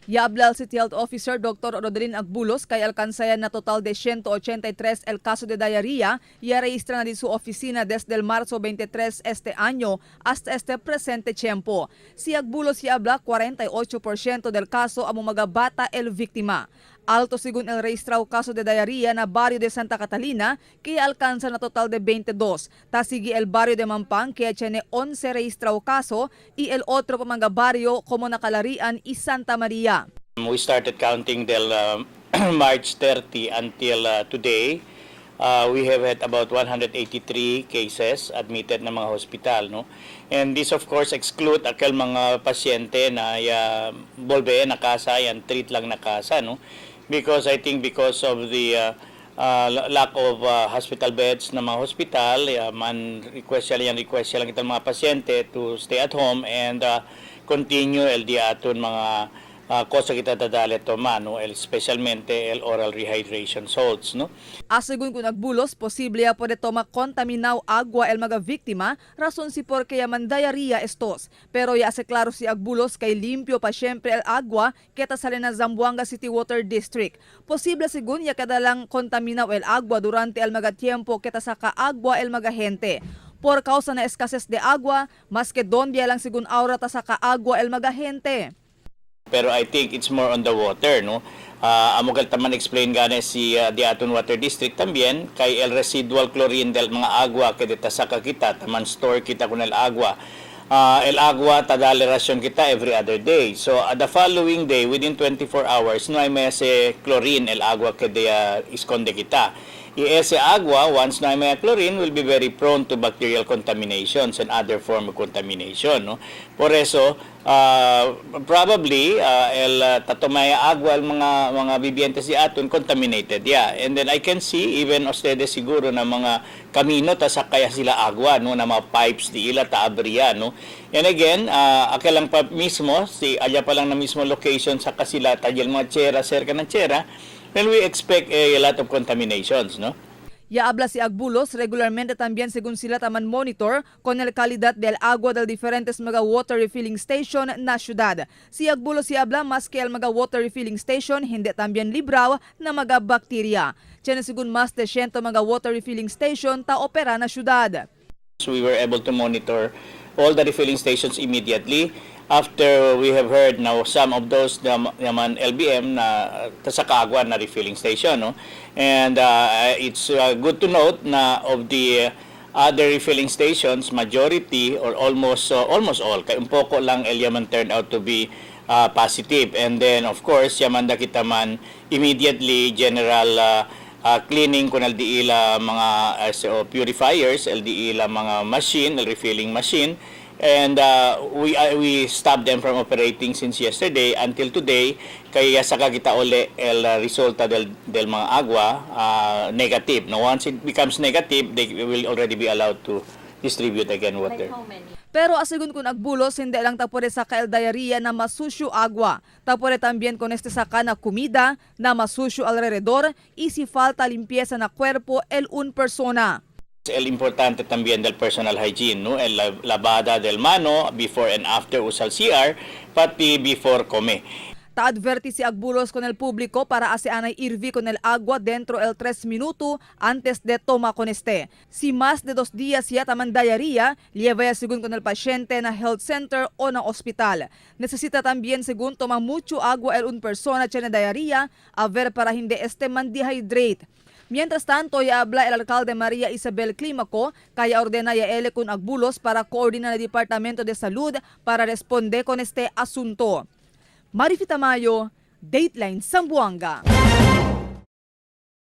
Yablal City Health Officer Dr. Rodelin Agbulos kay alcanzayan na total de 183 el caso de diarrea y registra na di su oficina desde el marzo 23 este año hasta este presente tiempo. Si Agbulos y habla 48% del caso amo mga bata el víctima. Alto según el registrado caso de diarrea na barrio de Santa Catalina que alcanza na total de 22. Tasigi el barrio de Mampang que tiene 11 registrado caso y el otro pa mga barrio como Nakalarian y Santa Maria. We started counting till March 30 until today. We have had about 183 cases admitted na mga hospital, no? And this of course exclude aquel mga pasyente na bolbe na kasa, yan treat lang na kasa, no? Because I think because of the lack of hospital beds na mga hospital, request siya lang itong mga pasyente to stay at home and continue el di aton mga cosa kita dadali to mano, especialmente el oral rehydration salts, no? Asegun kung Agbulos, posible ya pwede toma kontaminaw agua el mga viktima, rason si porque yaman diarrhea estos. Pero ya ase klaro si Agbulos kay limpyo pa siyempre el agua keta sa na Zamboanga City Water District. Posible segun ya kadalang kontaminaw el agua durante el mga tiempo keta sa kaagwa el mga gente. Por causa na escasez de agua, mas que donde lang segun aura ta sa kaagwa el mga gente. Pero I think it's more on the water, no? Amogal taman explain gane si Diaton Water District tambien kay el residual chlorine del mga agua que deta sa kita taman store kita kun el agua. El agua tadali rasyon kita every other day. So the following day within 24 hours no hay mese chlorine el agua que de iskonde kita. Y ese agua, once na may chlorine, will be very prone to bacterial contaminations and other form of contamination. No? Por eso, probably, el tatumaya agua, el mga vivientes si aton, contaminated. Yeah. And then I can see, even ustedes siguro na mga kamino, sa kaya sila agua, no? Na mga pipes di ila, taabriya. No? And again, akalang pa mismo, alya pa lang na mismo location sa kasila, tadyal mga tsera, cerca ng tsera, then we expect a lot of contaminations, no? Ya habla si Agbulos, regularmente también según sila taman monitor con el calidad del agua del diferentes mga water refilling station na syudad. Si Agbulos si habla mas que el mga water refilling station hindi también libraw na mga bakterya. Tiene según mas de 100 mga water refilling station ta opera na syudad. So we were able to monitor all the refilling stations immediately. After we have heard now some of those naman LBM na sa Kaagwa na refilling station, no? And it's good to note na of the other refilling stations, majority or almost all kay un poko lang yaman turned out to be positive. And then of course yaman da kita man immediately general cleaning kun LDE la mga purifiers, LDE la mga machine, refilling machine. And we stopped them from operating since yesterday until today. Kaya saka kita uli el resulta del mga agua negative. Now once it becomes negative, they will already be allowed to distribute again water. Like how many? Pero asegun kung Agbulos, hindi lang tapore sa el diarrhea na masusyo agua. Tapore también con este saka na comida na masusyo alrededor y si falta limpieza na cuerpo el un persona. El importante también del personal hygiene, no? El lavada del mano before and after usar CR, pati before come. Ta-adverti si Agbulos con el público para aseanay irvi con el agua dentro el 3 minutos antes de toma con este. Si más de 2 días ya taman diarrhea, lleva según con el paciente na health center o na hospital. Necesita también según toma mucho agua el un persona tiene diarrhea, a ver para hindi este man dehydrate. Mientras tanto, ya habla el alcalde Maria Isabel Climaco, kaya ordena ya ele con Agbulos para coordinar el Departamento de Salud para responder con este asunto. Marifita Mayo, Dateline Zamboanga.